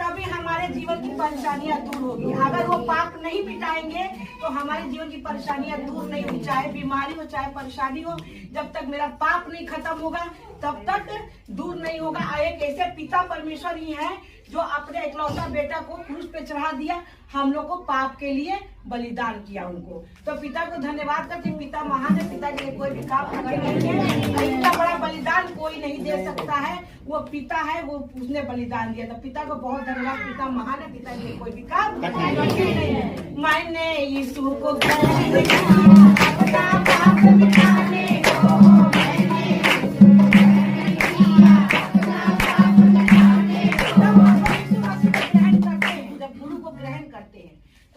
तभी हमारे जीवन की परेशानियां दूर होगी। अगर वो पाप नहीं मिटाएंगे तो हमारे जीवन की परेशानियां दूर नहीं होगी, चाहे बीमारी हो चाहे परेशानी हो। जब तक मेरा पाप नहीं खत्म होगा तब तक दूर नहीं होगा। एक ऐसे पिता परमेश्वर ही है जो अपने इकलौता बेटा को क्रूस पे चढ़ा दिया, हम लोग को पाप के लिए बलिदान किया उनको। तो पिता को धन्यवाद करते, पिता महान है, पिता के लिए कोई भी काम नहीं है। इतना बड़ा बलिदान कोई नहीं दे सकता है, वो पिता है, वो उसने बलिदान दिया। तो पिता को बहुत धन्यवाद, पिता महान है, पिता के लिए कोई भी काम नहीं है। मैंने यीशु को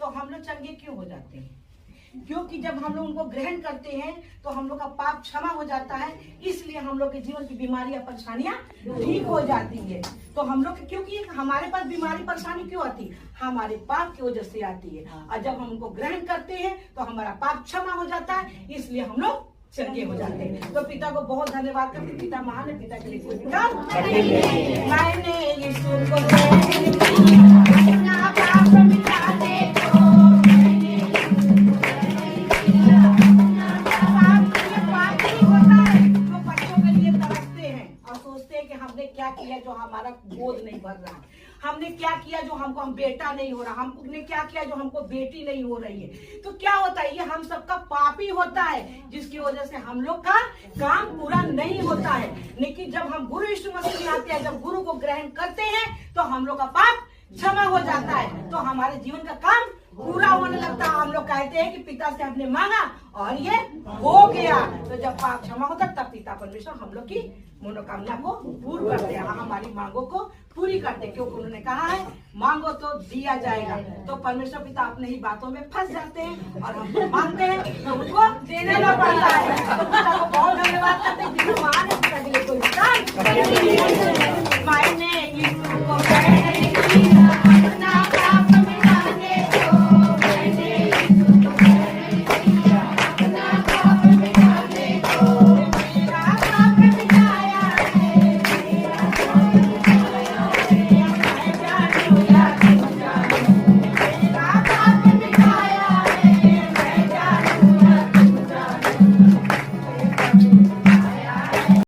तो हम लोग चंगे क्यों हो जाते हैं? क्योंकि जब हम लोग उनको ग्रहण करते हैं तो हम लोग का पाप क्षमा हो जाता है, इसलिए हम लोग के जीवन की बीमारियां परेशानियां ठीक हो जाती है। तो हम लोग, क्योंकि हमारे पास बीमारी परेशानी क्यों आती है? हमारे पाप की वजह से आती है। और जब हम उनको ग्रहण करते हैं तो हमारा पाप क्षमा हो जाता है, इसलिए हम लोग चंगे हो जाते हैं। तो पिता को बहुत धन्यवाद करते, पिता महान है, पिता के लिए कोई काम मैंने यीशु को हमने क्या किया जो हमारा गोद नहीं भर रहा, हमने क्या किया जो हमको हम बेटा नहीं हो रहा, हमने क्या किया जो हमको बेटी नहीं हो रही है। तो क्या होता है, ये हम सबका पाप ही होता है, जिसकी वजह से हम लोग का काम पूरा नहीं होता है। लेकिन जब हम गुरु यीशु मसीह में आते हैं, जब गुरु को ग्रहण करते हैं तो हम लोग का पाप क्षमा हो जाता है, तो हमारे जीवन का काम पूरा होने लगता है। हम लोग कहते हैं कि पिता से हमने मांगा और ये हो गया। तो जब पाप क्षमा होता तब पिता परमेश्वर हम लोग की मनोकामना को पूर्ण करते हैं, हमारी मांगों को पूरी करते हैं। क्योंकि उन्होंने कहा है मांगो तो दिया जाएगा। तो परमेश्वर पिता अपने ही बातों में फंस जाते हैं और हम मांगते हैं तो उनको देने ना पड़ता है। तो पिता को बहुत धन्यवाद करते हैं।